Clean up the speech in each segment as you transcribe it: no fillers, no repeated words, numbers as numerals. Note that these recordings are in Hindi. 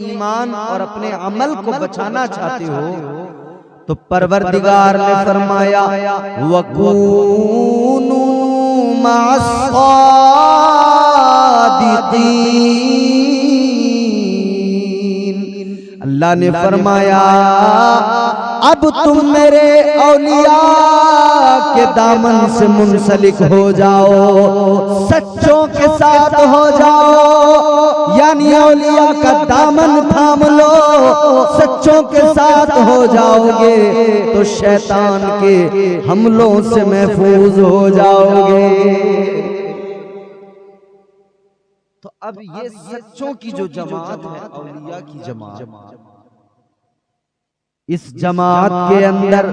ईमान और अपने अमल को बचाना चाहते हो तो परवरदिगार ने फरमाया वकूनू मअस्सादिकीन। अल्लाह ने फरमाया अब तुम मेरे औलिया के दामन से मुंसलिक हो जाओ, सच्चों के साथ हो जाओ, यानी औलिया का दामन थाम लो, सच्चों के साथ हो जाओगे तो शैतान के हमलों से महफूज हो जाओगे। तो अब ये सच्चों की जो जमात है, औलिया की जमात, इस जमात के अंदर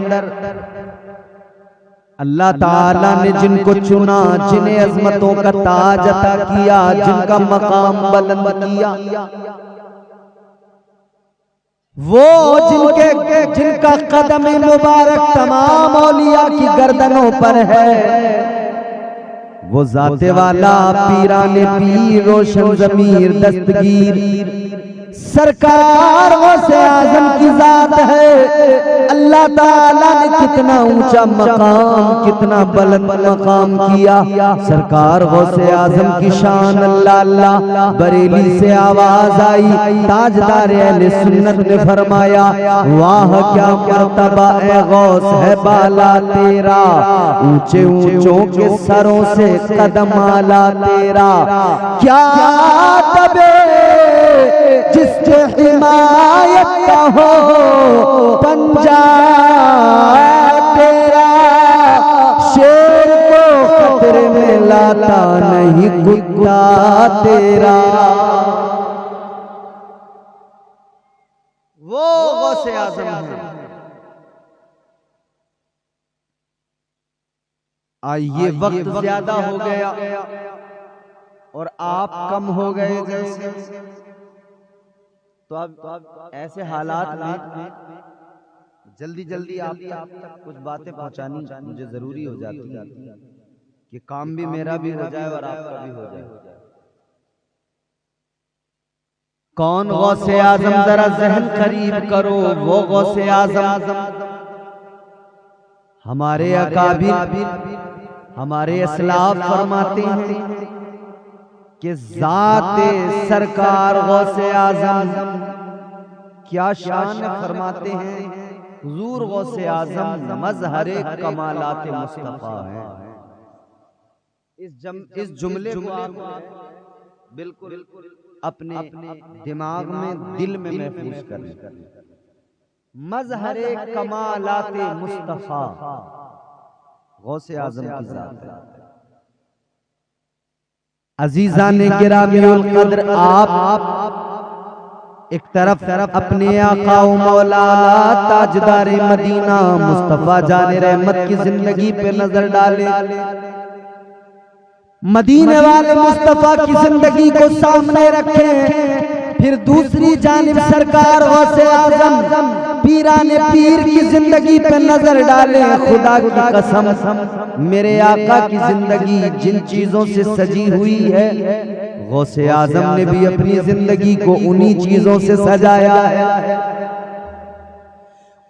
अल्लाह ताला ने जिनको चुना, जिन्हें अज़मतों का ताज अता किया, जिनका मकाम बुलंद किया, वो जिनका कदम मुबारक तमाम औलिया की गर्दनों पर है, वो जाते वाला पीराने पीर रोशन ज़मीर दस्तगीर सरकार गौसे आज़म की जात है। अल्लाह ताला ने कितना ऊंचा मकाम, कितना बुलंद मकाम किया। सरकार गौसे आज़म की शान अल्लाह अल्लाह। बरेली से आवाज आई, ताजदार अहले सुन्नत ने फरमाया वाह क्या मर्तबा ए गौस है बाला तेरा, ऊंचे ऊंचों के सरों से कदम आला तेरा, क्या तबे जिसके हिमायत का हो पंजा तेरा, शेर को खतरे में लाता नहीं कुत्ता तेरा। वो गौसे आज़म है। आइए वक्त ज्यादा हो गया और आप कम हो गए जैसे, तो अब ऐसे हालात में जल्दी जल्दी आप तक कुछ बातें पहुंचानी मुझे जरूरी हो जाती है कि काम भी मेरा भी हो जाए और आपका भी हो जाए। कौन गौसे आज़म, जरा ज़हन करीब करो। वो गौसे आज़म हमारे अकाबिर, हमारे असलाफ फरमाते हैं कि ज़ाते सरकार गौसे आज़म क्या शान फरमाते हैं। हुजूर गौसे आज़म मज़हरे कमालात मुस्तफ़ा है। इस जुमले को आप बिल्कुल अपने दिमाग में, दिल में महफूज करें। मज़हरे कमालात मुस्तफ़ा गौसे आज़म की ज़ात है। अजीज़ान गिरामीउल क़द्र, आप एक तरफ अपने आका व मौला ताजदार मदीना मुस्तफ़ा जाने रहमत की जिंदगी पे नजर डालें, मदीने वाले मुस्तफ़ा की जिंदगी को सामने रखें, फिर दूसरी जानिब सरकार गौसे आज़म पीराने पीर की जिंदगी पे नजर डालें। खुदा की कसम मेरे आका की जिंदगी जिन चीजों से सजी हुई है, गौसे आज़म ने भी अपनी जिंदगी को उन्हीं चीजों से सजाया है।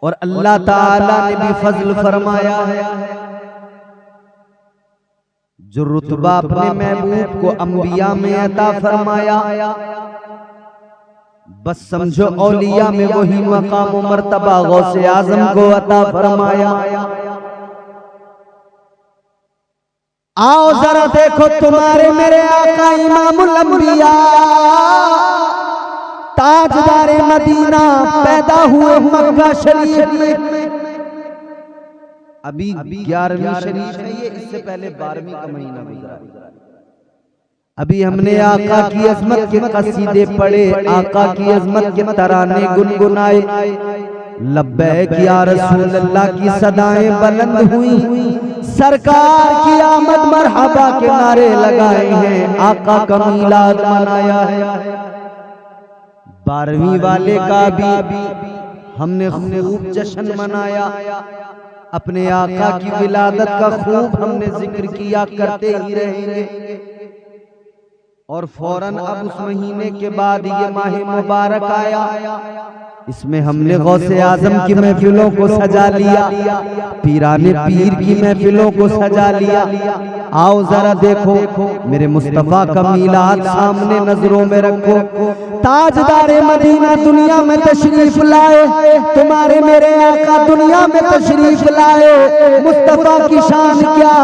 और अल्लाह ताला ने भी फजल फरमाया है। जो रुतबा अपने महबूब को अंबिया में अता फरमाया, बस समझो औलिया में वही मकाम व मर्तबा गौसे आज़म को अता फरमाया। आओ जरा देखो तुम्हारे मेरे आका इमामुल अंबिया ताजदार मदीना पैदा हुए मक्का शरीफ में। अभी 11वीं शरीफ है ये, इससे पहले 12वीं का महीना गुजरा। अभी हमने आका की अजमत के कसीदे पढ़े, आका की अजमत के तराने गुनगुनाए, लब्बैक या रसूल अल्लाह की सदाएं बुलंद हुई, सरकार की आमद मरहबा के नारे लगाए हैं, आका का मीलाद मनाया है। 12वीं वाले का भी हमने खूब जश्न मनाया, अपने आका की विलादत का खूब हमने जिक्र किया, करते ही रहेंगे। और फौरन अब उस महीने के बाद ये माह मुबारक आया। इसमें हमने गौसे आजम की महफिलों को सजा लिया, पीराने पीर की महफिलों को सजा लिया। आओ जरा देखो, मेरे मुस्तफा का मीलाद सामने नजरों में रखो। ताजदारे मदीना दुनिया में तशरीफ लाए, तुम्हारे मेरे आका दुनिया में तशरीफ लाए। मुस्तफा की शान क्या,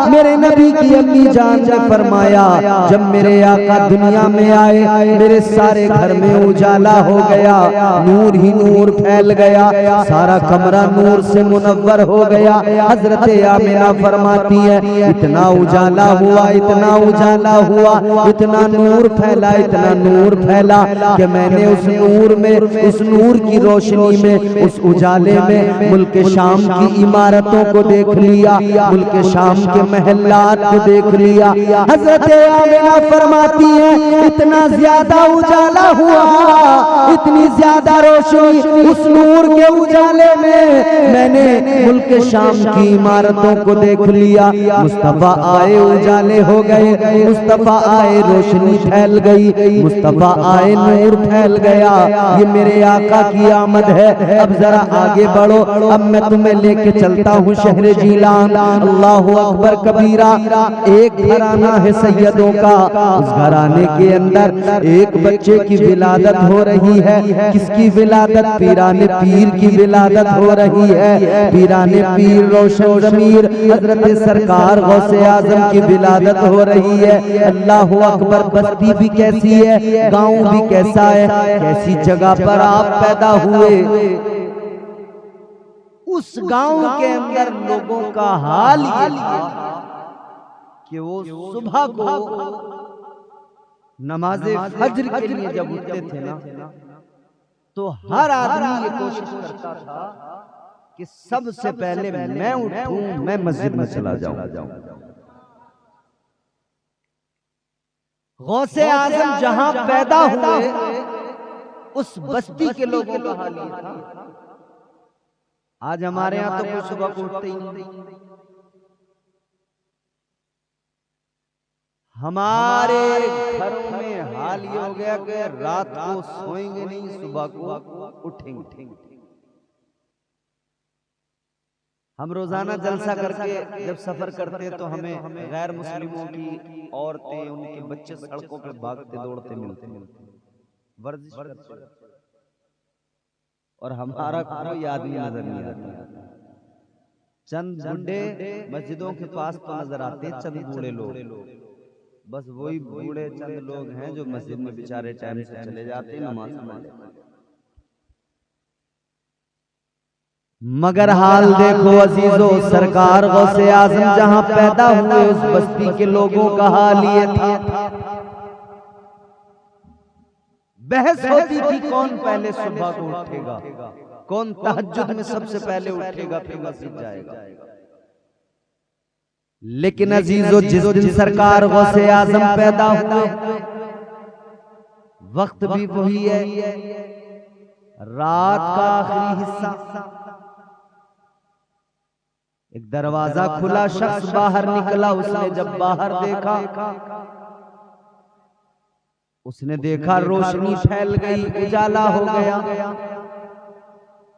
मेरे नबी की अम्मी जान ने फरमाया, जब मेरे आका दुनिया में आए मेरे सारे घर में उजाला हो गया, नूर ही नूर फैल गया, सारा कमरा नूर से मुनव्वर हो गया। हजरत आमिना फरमाती है, इतना उजाला हुआ, इतना उजाला हुआ, इतना नूर फैला, इतना नूर फैला कि मैंने उस नूर में, उस नूर की रोशनी में, उस उजाले में मुल्क शाम की इमारतों को देख लिया, मुल्क शाम के महल्लात को देख लिया। हजरत आमिना फरमाती है, इतना ज्यादा उजाला हुआ, इतनी ज्यादा रोशनी उस नूर के उजाले में, मैंने मुल्क शाम की इमारतों को देख लिया। मुस्तफा आए उजाले हो गए, मुस्तफा आए रोशनी फैल गई, मुस्तफा आए नूर फैल गया। ये मेरे आका की आमद है। अब जरा आगे बढ़ो, अब मैं तुम्हें लेके चलता हूँ शहर जीलान। अल्लाहु अकबर कबीरा। एक घराना है सैयदों का, उस घराने के अंदर एक बच्चे की विलादत हो रही है। किसकी विलादत? पीराने पीर की विलादत हो रही है। पीराने पीर रोशन ज़मीर हजरत सरकार गौसे आजम की विलादत हो रही है। अल्लाह अकबर। बस्ती भी कैसी है, गांव भी कैसा है, कैसी जगह पर आप पैदा हुए। उस गांव के अंदर लोगों का हाल ये था कि वो सुबह को नमाज़े फज्र के लिए जब उठते थे ना, तो हर आदमी ये कोशिश करता था कि सबसे पहले मैं उठूं, मैं मस्जिद में चला जाऊं। गौसे आजम जहां पैदा हुए उस बस्ती के लोगों का हाल ये था। आज हमारे यहाँ तो कोई सुबह को उठते ही नहीं। हमारे घरों में हाल ये हो गया कि रात को सोएंगे नहीं, सुबह को उठेंगे। हम रोजाना जलसा करके जब सफर करते तो हमें गैर मुस्लिमों की औरतें, उनके बच्चे सड़कों पे भागते दौड़ते मिलते, वर्जिश करते, और हमारा कोई आदमी नजर नहीं आता। चंद बूढ़े मस्जिदों के पास तो नजर आते, चंद बूढ़े लोग, बस वही बूढ़े चंद लोग हैं जो मस्जिद में बेचारे टाइम से चले जाते, नमाज पढ़ लेते। मगर हाल देखो अजीजों, सरकार गौसे आजम जहां पैदा हुए उस बस्ती के लोगों का हाल ये था। बहस होती थी कौन पहले सुबह को उठेगा, कौन तहज्जुद में सबसे पहले उठेगा फिर मस्जिद जाएगा। लेकिन अजीजों, जिस दिन सरकार गौसे आजम पैदा हुए वक्त भी वही है, रात का आखिरी हिस्सा। एक दरवाजा खुला, शख्स बाहर निकला। उसने जब बाहर देखा, उसने देखा रोशनी फैल गई, उजाला हो गया।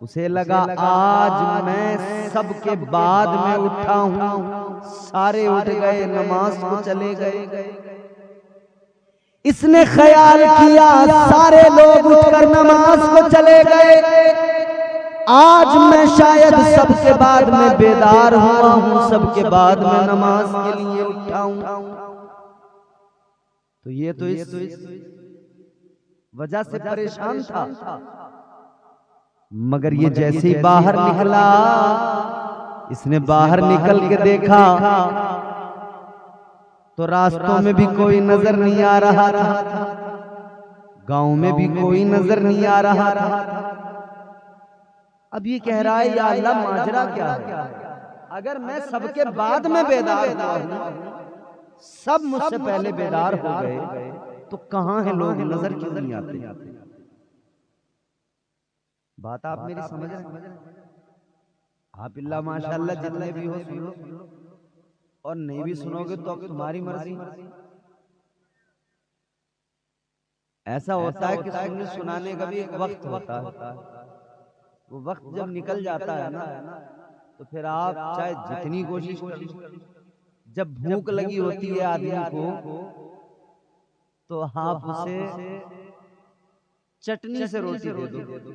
उसे लगा आज मैं सबके बाद में उठा हूं। सारे उठ गए, नमाज को चले गए। इसने ख्याल किया सारे लोग उठकर नमाज को चले गए, आज मैं शायद सबके बाद में बेदार हुआ हूं, सबके बाद में नमाज के लिए उठा हूं। तो ये तो इस वजह से परेशान था। मगर ये जैसे ही बाहर निकला, इसने बाहर निकल के देखा तो रास्तों में भी कोई नजर नहीं आ रहा था, गांव में भी कोई नजर नहीं आ रहा था। अब ये कह रहा है, या अल्लाह माजरा क्या है? अगर मैं सबके बाद में बेदार हुआ हूं, सब मुझसे पहले बेदार हो गए, तो कहां है लोग, नजर क्यों नहीं आते? बात आप मेरी समझ रहे हैं? आप इल्ला माशाअल्लाह जितने भी हो सुन लो, और नहीं भी सुनोगे तो अब तुम्हारी मर्जी। ऐसा होता है कि सुनने सुनाने का भी एक वक्त होता है, वो वक्त जब निकल जाता है ना तो फिर आप चाहे जितनी कोशिश कर लो, जब भूख लगी होती है आदमी को तो आप उसे चटनी से रोटी दे दो,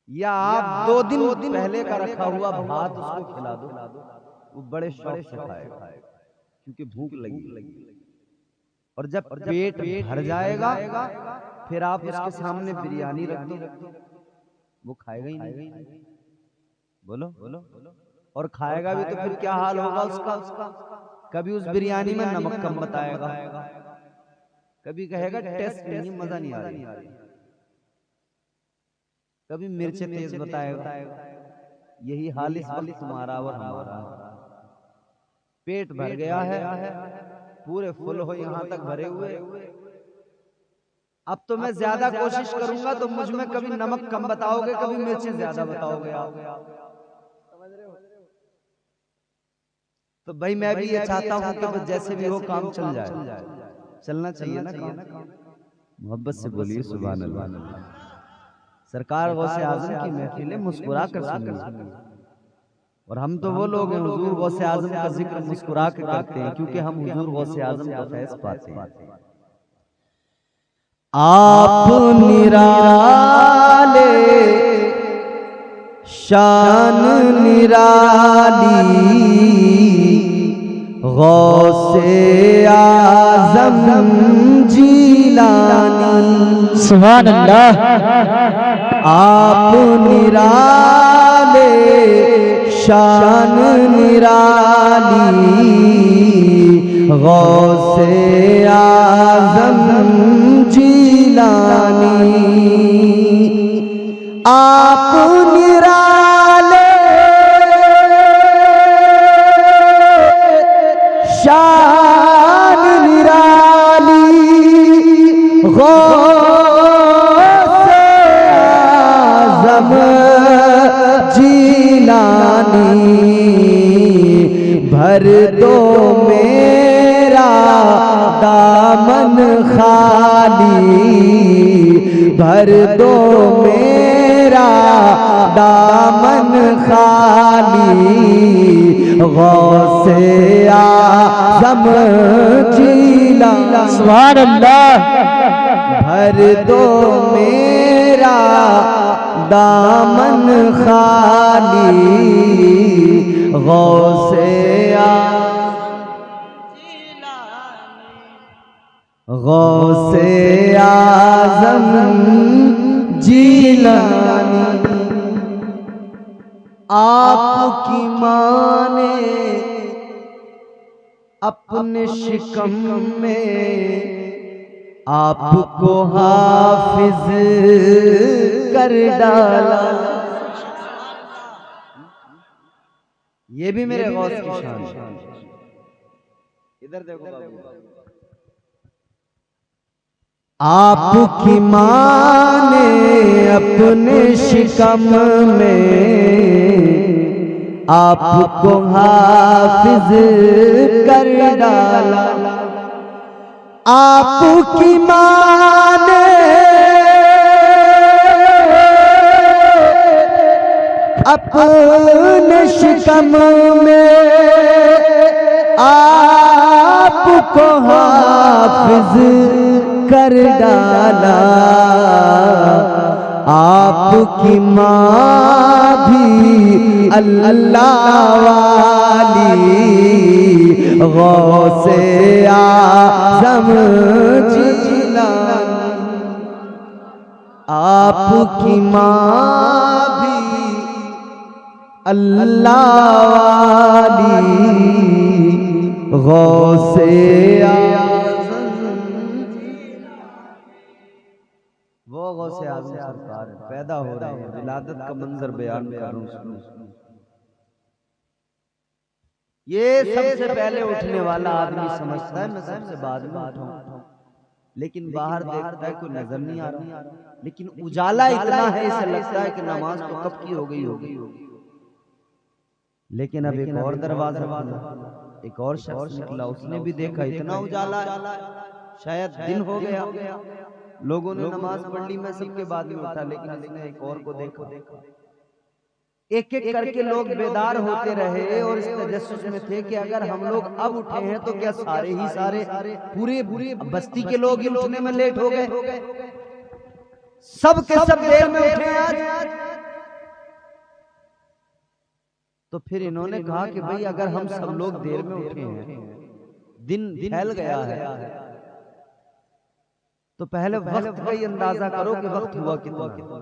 या आप 2 दिन पहले का रखा हुआ भात उसको खिला दो, वो बड़े शौक से खाएगा क्योंकि भूख लगी। और जब पेट भर जाएगा फिर आप उसके सामने बिरयानी रख दो, वो खाएगा ही नहीं। बोलो बोलो। और खाएगा भी तो फिर क्या हाल होगा उसका? कभी उस बिरयानी में नमक कम बताएगा, कभी कहेगा टेस्ट नहीं, मजा नहीं आ रही, कभी मिर्चें तेज बताएगा। यही हाल इस वक्त तुम्हारा और हमारा। पेट भर गया है, पूरे फुल हो यहाँ तक भरे हुए, अब तो मैं ज्यादा कोशिश करूंगा तो मुझ में कभी नमक कम बताओगे, कभी मिर्चें ज्यादा बताओगे आप। समझ रहे हो? तो भाई मैं भी ये चाहता हूँ कि जैसे भी हो काम चल जाए, चलना चाहिए ना काम। मोहब्बत से बोलिए सुभान अल्लाह। सरकार गौसे आजम की महफिलें मुस्कुरा कर सुनिए, और हम तो वो लोग हैं हुजूर गौसे आजम का जिक्र मुस्कुरा के करते हैं क्योंकि हम हुजूर गौसे आजम का फैज़ पाते हैं। आप निराले शान निराली गौसे आजम जीलानी। सुभान अल्लाह। आप निराले शान निराली गौसे आजम जीलानी। आप निराले शान निराली गौसे आजम जीलानी। भर दो मेरा दामन खाली, भर दो मेरा दामन खाली गौसे आज़म जीलानी। सुभान अल्लाह। भर दो मेरा दामन खाली गौसे गौसे आज़म जीलानी। आपकी माँ ने अपने शिकम में आपको हाफिज कर डाला। ये भी मेरे गौस की शान है। इधर देखो बाबू। आपकी माँ ने अपने शिकम में आपको हाफिज कर डाला। आपकी माँ ने अपने शिकम में आपको हाफिज कर डाला। आपकी माँ भी अल्लाह वाली गौसे आज़म जीलानी। आपकी माँ भी अल्लाह वाली गौसे वो गौसे आज़म सरकार पैदा हो रहे हैं। विलादत का मंजर बयान कर रहा हूं। ये सबसे पहले उठने वाला आदमी समझता है मैं सबसे बाद में उठाऊं, लेकिन बाहर देखता है कोई नजर नहीं आ रहा, लेकिन उजाला इतना है इसे लगता है कि नमाज तो कब की हो गई होगी। लेकिन अब एक और दरवाजा खुला, एक और शख्स निकला, उसने भी देखा इतना उजाला है शायद दिन हो गया, लोगों ने नमाज पढ़ ली, मैं सबके बाद में उठा, लेकिन इसने एक और को देखा। एक एक करके लोग बेदार होते रहे और इस तजस्सुस में थे कि अगर हम लोग अब उठे हैं तो क्या सारे ही सारे पूरे बस्ती के लोग ही उठने में लेट हो गए? सब के सब देर में उठे आज। तो फिर इन्होंने कहा कि भाई अगर हम सब लोग देर में उठे हैं, दिन फैल गया है, तो पहले वक्त का ही अंदाजा करो कि वक्त हुआ कितना।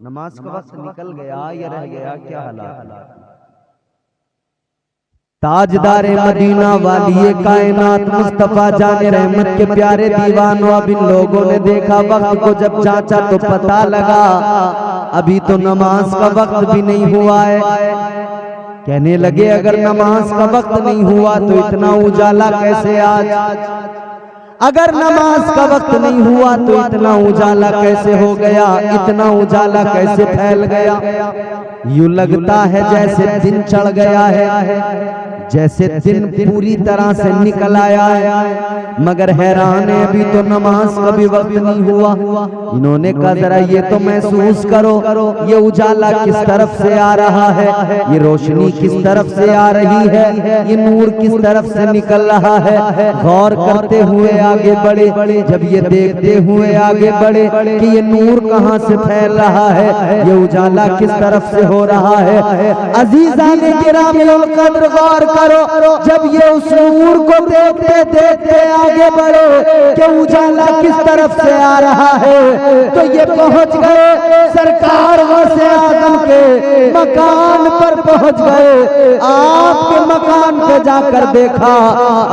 नमाज का वक्त निकल गया या रह गया, क्या हालात। ताजदार मदीना वाली कायनात मुस्तफा जाने रहमत के प्यारे दीवानों, अब इन लोगों ने देखा वक्त को, जब जांचा तो पता लगा अभी तो नमाज का वक्त भी नहीं हुआ है। कहने लगे अगर नमाज का वक्त नहीं हुआ तो इतना उजाला कैसे आज? अगर नमाज का वक्त नहीं हुआ तो इतना उजाला कैसे हो गया? इतना उजाला कैसे फैल गया? यूं लगता है जैसे दिन चढ़ गया है, जैसे दिन पूरी तरह से निकल आया है, मगर हैरान है अभी तो नमाज का भी वक्त नहीं हुआ। इन्होंने कहा जरा ये तो महसूस करो, ये उजाला किस तरफ से आ रहा है, ये रोशनी किस तरफ से आ रही है, ये नूर किस तरफ से निकल रहा है। गौर करते हुए आगे बढ़े, जब ये देखते हुए आगे बढ़े कि ये नूर कहाँ से फैल रहा है, ये उजाला किस तरफ से हो रहा है। अजीज़ाने किरामिल कद्र गौर करो, जब ये उस नूर को देखते देखते आगे बढ़े कि उजाला किस तरफ से आ रहा है, तो ये पहुंच गए सरकार गौसे आजम के मकान पर पहुंच गए। आपके मकान पे जाकर देखा,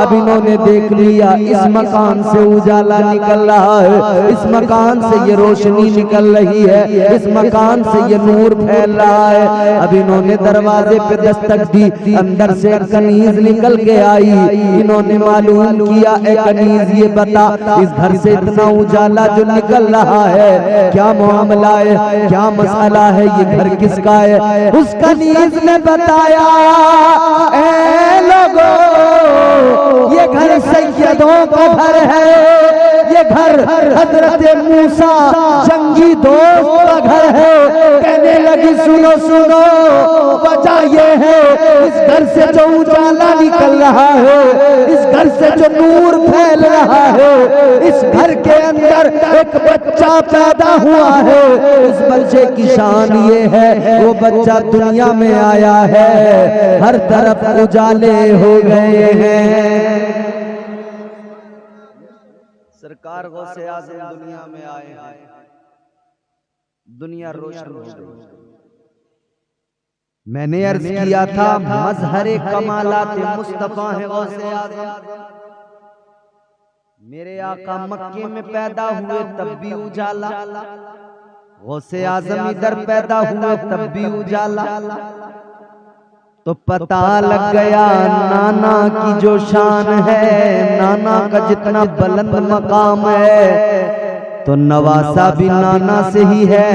अब इन्होंने देख लिया इस मकान से उजाला निकल रहा है, इस मकान से ये रोशनी निकल रही है, इस मकान से ये नूर फैल रहा है। अब इन्होंने दरवाजे पे दस्तक दी, अंदर से कनीज निकल के आई। इन्होंने मालूम किया ए कनीज ये बता इस घर से इतना उजाला जो निकल रहा है क्या मामला है, क्या मसला है, ये घर किसका है? उस कनीज ने बताया ए लोगों, ये घर सैयदों का घर है, ये घर हजरत मूसा जंगी दोस्त का घर है। कहने लगी सुनो सुनो, वजह ये है इस घर से जो उजाला निकल रहा है, इस घर से जो नूर फैल रहा है, इस घर के अंदर एक बच्चा पैदा हुआ है। उस बच्चे की शान ये है वो बच्चा दुनिया में आया है, हर तरफ उजाले हो गए हैं। सरकार गौसे आज़म दुनिया में आए हैं, दुनिया रोशन हो गई। मैंने अर्ज किया था मजहरे कमालात मुस्तफा है गौसे आज़म। मेरे आका मक्के में पैदा हुए तब भी उजाला, गौसे आज़म इधर पैदा हुए तब भी उजाला। तो पता लग गया नाना की जो शान है, नाना का जितना बुलंद मकाम है, तो नवासा भी नाना से ही है।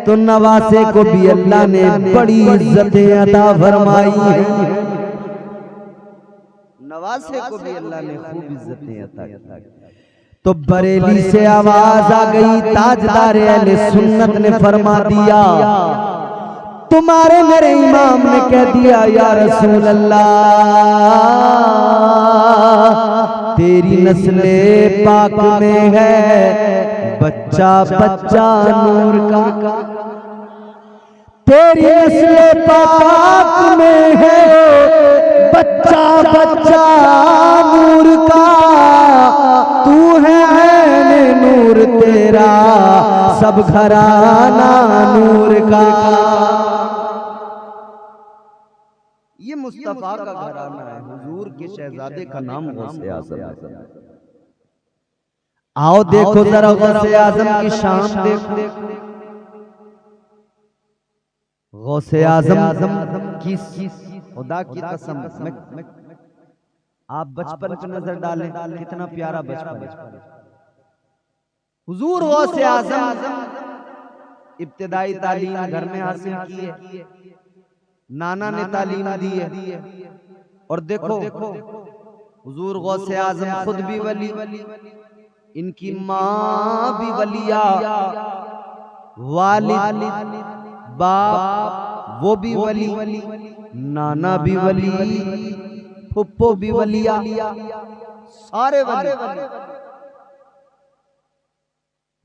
तो नवासे को भी अल्लाह ने बड़ी इज्जतें अता फरमाई है, नवासे को भी अल्लाह ने खूब इज्जतें अता की। तो बरेली से आवाज आ गई, ताजदार अहले सुन्नत ने फरमा दिया, तुम्हारे मेरे इमाम ने कह दिया या रसूल अल्लाह, तेरी नस्ले पाक में है बच्चा बच्चा नूर का, तेरी नस्ले पाक में है बच्चा बच्चा नूर का, तू है ऐने नूर तेरा सब घराना नूर का। ये मुस्तफा का घराना है, हुजूर के शहजादे का नाम गौसे आज़म है। आओ देखो जरा गौसे आज़म की शान देखो, गौसे आज़म की खुदा की कसम, आप बचपन पे नजर डालें कितना प्यारा बचपन है। हुजूर गौसे आज़म इब्तिदाई तालीम घर में हासिल की है, नाना ने तालीम दी है। और देखो हुजूर गौसे आजम खुद भी वली, इनकी माँ भी वलिया, वालिद बाप वो भी वली, नाना भी वली, फुप्पो भी वलिया, सारे वली।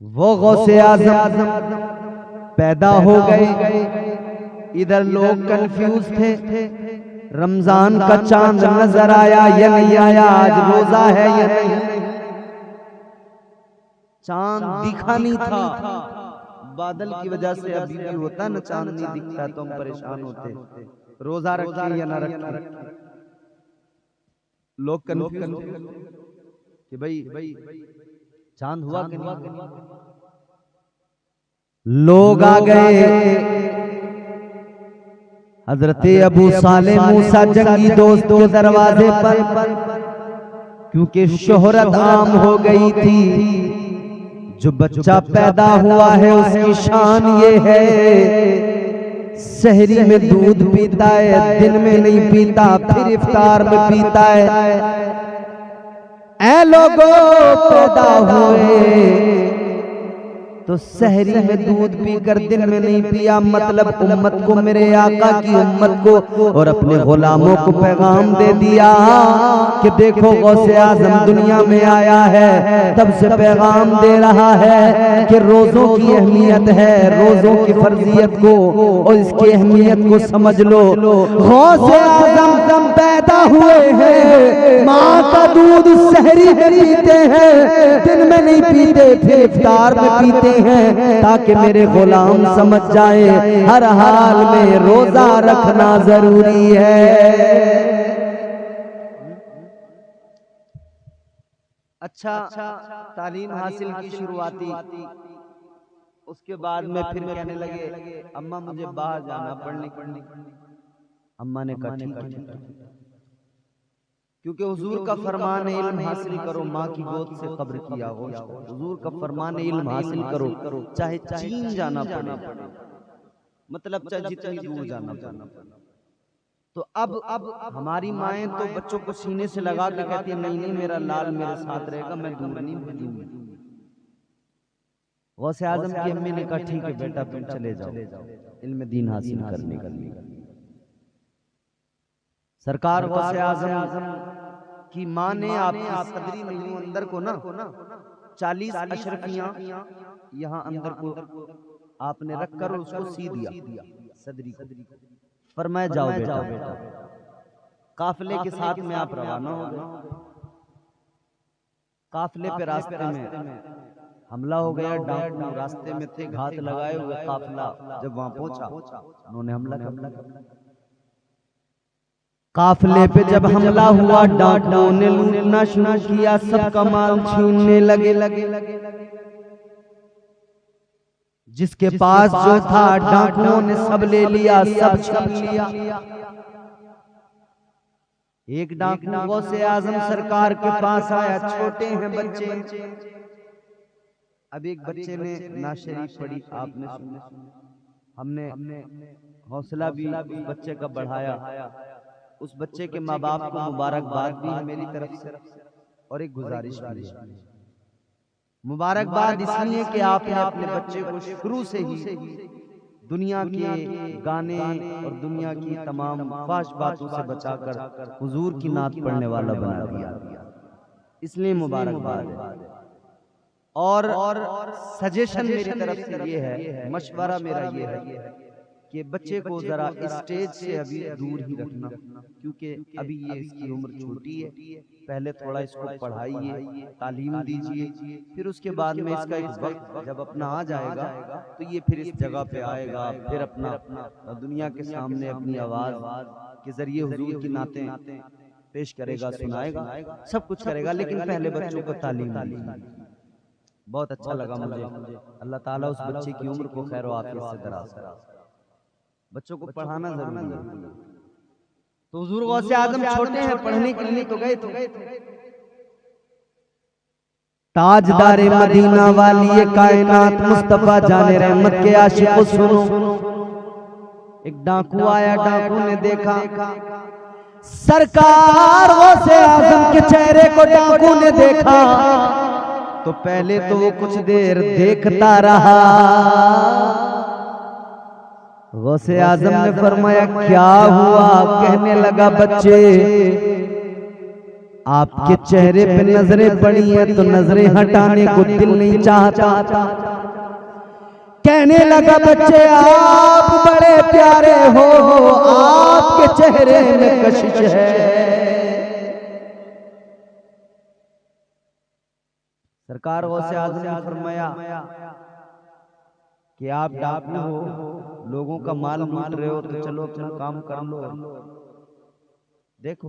वो गौसे आजम पैदा हो गए, इधर लोग कंफ्यूज थे, रमजान का चांद नजर आया या नहीं आया, आज रोजा है या नहीं, चांद दिखा नहीं था, बादल की वजह से अभी भी होता ना, चांद नहीं दिखता तो हम परेशान होते, रोजा रखें या ना रखें। लोग कंफ्यूज कि भाई चांद हुआ कि नहीं। लोग आ गए, हजरत अबू साले मूसा जंगी दोस्त के दरवाजे पर, क्योंकि शोहरत आम हो गई थी, जो बच्चा पैदा हुआ है उसकी शान ये है, सहरी में दूध पीता है, दिन में नहीं पीता, फिर इफ्तार में पीता है। ऐ लोगों पैदा हुए तो सहरी में दूध पीकर दिन में नहीं पिया, मतलब उम्मत को, मेरे आका की उम्मत को और अपने गुलामों को पैगाम दे दिया कि देखो गौसे आजम दुनिया में आया है, तब से पैगाम दे रहा है कि रोजों की अहमियत है, रोजों की फर्जियत को और इसकी अहमियत को समझ लो। गौसे आजम पैदा हुए हैं, माँ का दूध सहरी में पीते हैं, दिन में नहीं पीते, फिर इफ्तार में पीते हैं, ताकि मेरे गुलाम समझ जाए हर हाल में रोजा रखना जरूरी है। अच्छा तालीम हासिल की शुरुआती, उसके बाद में फिर कहने लगे अम्मा मुझे बाहर जाना पढ़ने। अम्मा ने कहा ठीक है, क्योंकि हुजूर का फरमान है इल्म हासिल करो, माँ की गोद से कब्र की आगोश। हुजूर का फरमान है इल्म हासिल करो, चाहे चीन जाना पड़े, मतलब चाहे जितनी दूर जाना पड़े। तो अब हमारी माएँ तो बच्चों को सीने से लगा के कहती है नहीं मेरा लाल मेरे साथ रहेगा, मैं दूर नहीं भेजूंगी। गौसे आजम की अम्मी ने कहा ठीक है बेटा तुम चले जाओ इल्म दीन हासिल करने के लिए। सरकार गौसे आजम की माँ ने आपकी सदरी में अंदर को ना 40 अशरफियां यहाँ अंदर को आपने रखकर उसको सी दिया सदरी को, फरमाया जाओ बेटा। काफिले के साथ में आप रवाना हो गए। काफिले पे रास्ते में हमला हो गया, डाकू रास्ते में थे, घात लगाए हुए। काफिला जब वहां पहुंचा उन्होंने हमला कर। काफिले पे जब हमला हुआ डाकुओं ने लूटना शुरू किया, सबका माल छीनने लगे। जिसके पास जो था डाकुओं ने सब ले लिया, सब छीन लिया। एक डाकू गौसे आजम सरकार के पास आया, छोटे हैं बच्चे। अब एक बच्चे ने नाशरीफ पढ़ी, आपने सुनी, हमने हौसला भी उस बच्चे का बढ़ाया। उस बच्चे के माँ बाप को मुबारकबाद भी है मेरी तरफ से, और एक गुजारिश भी है। मुबारकबाद इसलिए कि आपने अपने बच्चे को शुरू से ही दुनिया के गाने और दुनिया की तमाम फाश बातों से बचाकर हुजूर की नात पढ़ने वाला बना दिया, इसलिए मुबारकबाद है। और सजेशन मेरी तरफ से ये है, मशवरा मेरा ये है कि बच्चे को जरा स्टेज से अभी दूर ही रखना, क्योंकि अभी ये इसकी उम्र छोटी है। पहले थोड़ा इसको पढ़ाइए, तालीम दीजिए, फिर उसके बाद में इसका एक वक्त जब अपना आ जाएगा तो ये फिर इस जगह पे आएगा, फिर अपना दुनिया के सामने अपनी आवाज के जरिए हुजूर की नातें पेश करेगा, सुनाएगा, सब कुछ करेगा। लेकिन पहले बच्चों को तालीम दीजिए। बहुत अच्छा लगा मुझे। अल्लाह ताला उस बच्चे की उम्र को खैर आफियत से दराज करे। बच्चों को पढ़ाना जरूरी है। तो हुजूर गौसे आजम छोटे हैं, पढ़ने के लिए तो गए थे। ताजदारे मदीना वाली कायनात मुस्तफा जाने रहमत के आशिकों सुनो, एक डाकू आया। डाकू ने देखा सरकार गौसे आजम के चेहरे को डाकू ने देखा तो पहले तो वो कुछ देर देखता रहा। गौसे आजम ने फरमाया क्या हुआ? कहने लगा बच्चे आपके चेहरे पे नजरें पड़ी हैं तो नजरें हटाने को दिल नहीं चाहता। कहने लगा बच्चे आप बड़े प्यारे हो, आपके चेहरे में कशिश है। सरकार गौसे आज़म ने फरमाया कि आप डाकू हो, लोगों का माल लूट रहे हो तो चलो अपना काम कर लो। देखो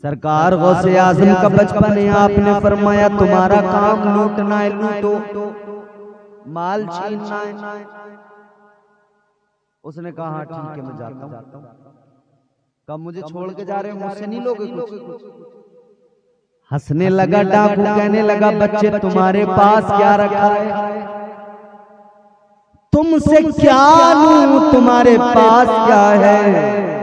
सरकार गौसे आज़म का बचपन है। आपने फरमाया तुम्हारा काम लूटना है, लूटो, माल छीनना है। उसने कहा हाँ ठीक है मैं जाता हूँ। कब मुझे छोड़ के जा रहे हो, मुझसे नहीं लोगे कुछ? हंसने लगा डाकू, कहने लगा बच्चे तुम्हारे पास क्या रखा है? तुमसे क्या लूं, तुम्हारे पास क्या है?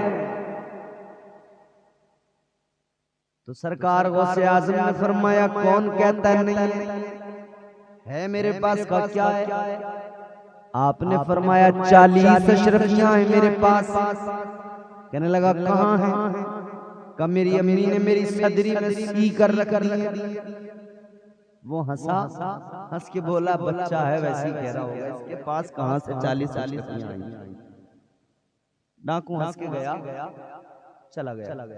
तो सरकार गौसे आज़म ने फरमाया कौन कहता है नहीं है मेरे पास का क्या है? आपने फरमाया 40 अशरफियां हैं मेरे पास। कहने लगा कहां है? कब मेरी अम्मी ने मेरी सदरी में सी कर रख दी। वो हंसा, हंस के बोला बच्चा है वैसे ही कह रहा होगा, इसके पास कहां से 40 अशरफियां आई। डाकू हंस के गया, चला गया।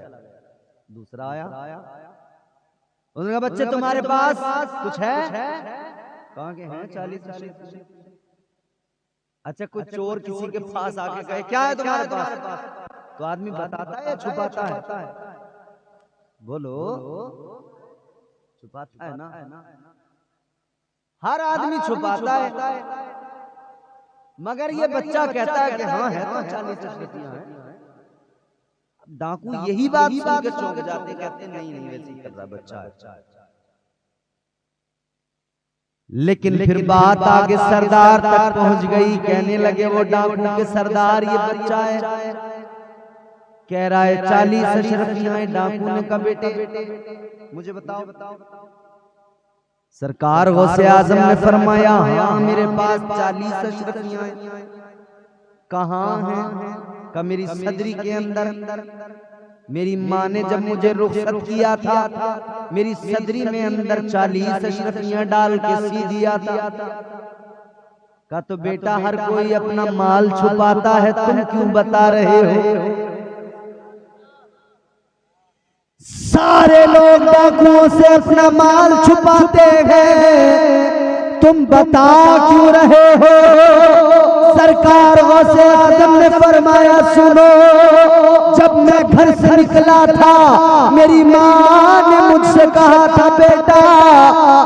दूसरा आया, उसने कहा बच्चे तुम्हारे पास कुछ है? कहा के हैं 40। अच्छा कोई चोर किसी के पास आके कहे क्या है तुम्हारे पास, तो आदमी बताता है या छुपाता है? बोलो, छुपाता है ना? हर आदमी छुपाता है, मगर ये बच्चा कहता है कि हाँ है तो 40 अशरफियां हैं। डाकू यही बात सुन के चौंक जाते, कहते नहीं वैसे ही कर रहा बच्चा है। लेकिन फिर बात आगे सरदार तक पहुंच गई। कहने लगे वो डाकू के सरदार ये बच्चा है, कह रहा है 40 अशरफियां हैं। डाकू ने कहा बेटे मुझे बताओ। सरकार गौसे आज़म ने फरमाया हाँ मेरे पास 40 अशरफियां हैं। कहां हैं? का मेरी सदरी के अंदर। मेरी माँ ने जब मुझे रुखसत किया था मेरी सदरी में अंदर 40 अशरफियां डाल के सी दिया था। का तो बेटा हर कोई अपना माल छुपाता है, तुम क्यों बता रहे हो? सारे लोग डाकुओं से अपना माल छुपाते हैं, तुम बता क्यों रहे हो? सरकार गौसे आज़म ने फरमाया सुनो, जब मैं घर से निकला था मेरी माँ ने मुझसे कहा था बेटा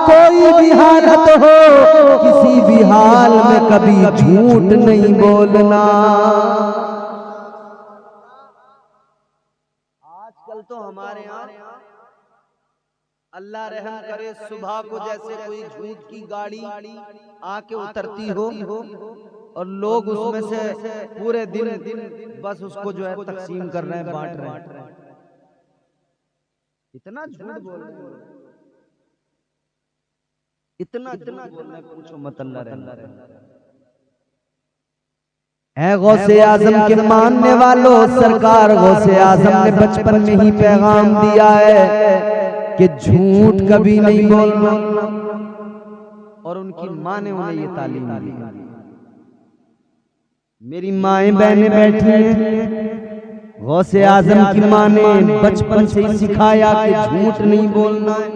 कोई भी हालत हो किसी भी हाल में कभी झूठ नहीं बोलना। आजकल तो हमारे यहाँ अल्लाह रहम करे सुबह को जैसे कोई झूठ की गाड़ी आके उतरती हो और लोग उसमें से पूरे दिन बस उसको जो है तकसीम कर रहे हैं, बांट रहे हैं। इतना झूठ बोल रहे हैं, इतना बोल रहे हैं, पूछो मत। अल्लाह रहम है। गौसे आज़म के मानने वालों, सरकार गौसे आज़म ने बचपन में ही पैगाम दिया है कि झूठ कभी नहीं बोलना, और उनकी माँ ने उन्हें ये तालीम दी। मेरी माएं बहनें बैठी हैं, गौसे आज़म की माँ ने बचपन से ही सिखाया कि झूठ नहीं बोलना है।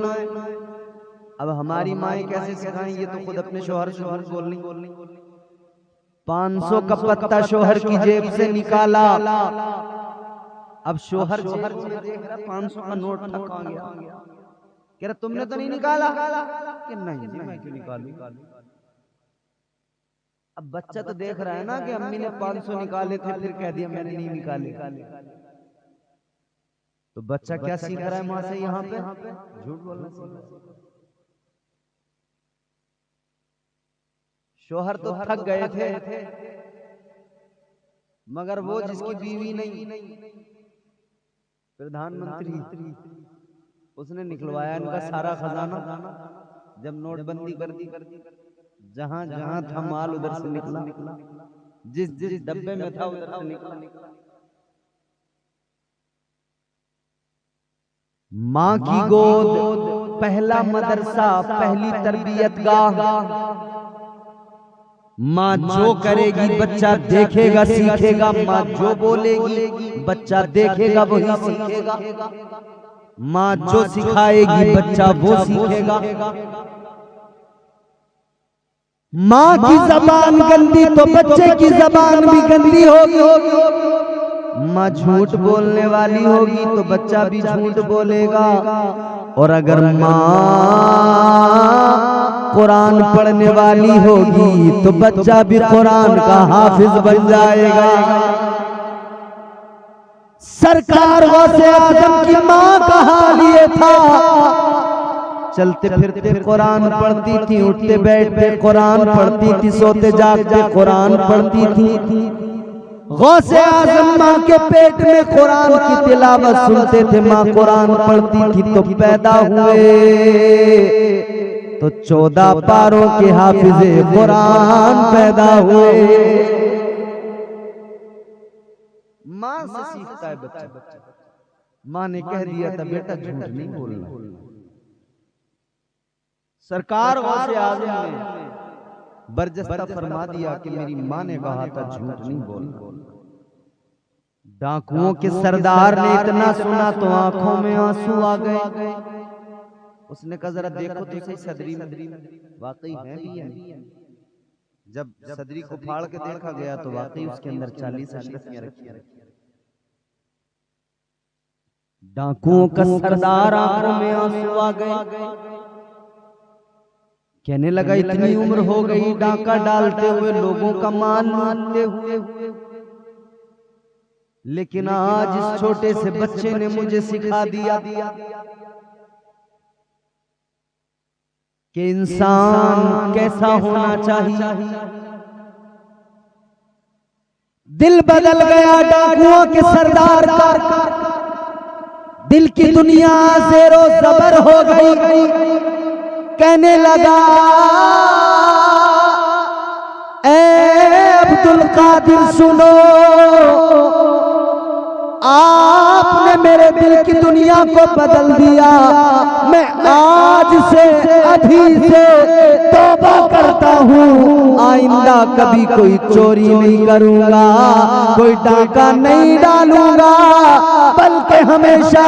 अब हमारी माएं कैसे सिखाएं? ये तो खुद अपने शौहर से झूठ बोलनी। 500 का पत्ता शौहर की जेब से निकाला, अब शौहर देख रहा 500 का नोट था कहां गया? कह रहा तुमने तो नहीं निकाला? कि नहीं मैं क्यों निकालूं? अब बच्चा तो देख रहा है ना कि अम्मी ने 500 निकाले थे, फिर कह दिया मैंने नहीं निकाले। तो बच्चा क्या सीख रहा है माँ से? यहाँ पे झूठ बोलना सीख रहा है। शौहर तो थक गए थे, मगर वो जिसकी बीवी नहीं, प्रधानमंत्री, उसने निकलवाया इनका सारा खजाना। जब नोटबंदी कर दी, जहां जहां था माल उधर से निकला, जिस जिस डब्बे में था उधर से निकला। माँ की गोद पहला मदरसा, पहली तरबियत गाह। माँ जो करेगी बच्चा देखेगा सीखेगा, माँ जो बोलेगी बच्चा देखेगा वही सीखेगा, माँ जो सिखाएगी बच्चा वो सीखेगा। माँ की जबान गंदी तो बच्चे की जबान भी गंदी होगी। माँ झूठ बोलने वाली होगी तो बच्चा भी झूठ बोलेगा। और अगर माँ कुरान पढ़ने वाली होगी तो बच्चा भी कुरान का हाफिज बन जाएगा। सरकार गौसे आजम की माँ का हाल ये था, चलते फिरते कुरान पढ़ती थी, उठते बैठते कुरान पढ़ती थी, सोते जागते कुरान पढ़ती थी। गौसे आजम माँ के पेट में कुरान की तिलावत सुनते थे, माँ कुरान पढ़ती थी तो पैदा हुए तो 14 पारों के हाफिजे कुरान पैदा हुए। माँ से सीखता है बच्चा। माँ ने कह दिया था बेटा झूठ नहीं बोलना। सरकार गौसे आजम ने बरजस्ता फरमा दिया कि मेरी माँ ने कहा था झूठ नहीं बोलना। डाकुओं के सरदार ने इतना सुना तो आंखों में आंसू आ गए। उसने कहा जरा देखो तो सही सदरी में वाकई है भी है। जब सदरी को फाड़ के देखा गया तो वाकई उसके अंदर 40 अशरफियां रखी। डाकुओं का सरदार आंखों में आंसू आ गए, कहने लगा इतनी उम्र हो गई डाका डालते हुए, लोगों का माल लूटते हुए, लेकिन आज इस छोटे से बच्चे ने मुझे सिखा दिया कि इंसान कैसा होना चाहिए। दिल बदल गया डाकुओं के सरदार का, दिल की दुनिया ज़ेरो ज़बर हो गई। कहने लगा ए अब्दुल कादिर सुनो, आपने मेरे दिल की दुनिया को बदल दिया। मैं आज से अभी से तौबा करता हूँ, आइंदा कभी कोई चोरी नहीं करूंगा, कोई डाका नहीं डालूंगा, बल्कि हमेशा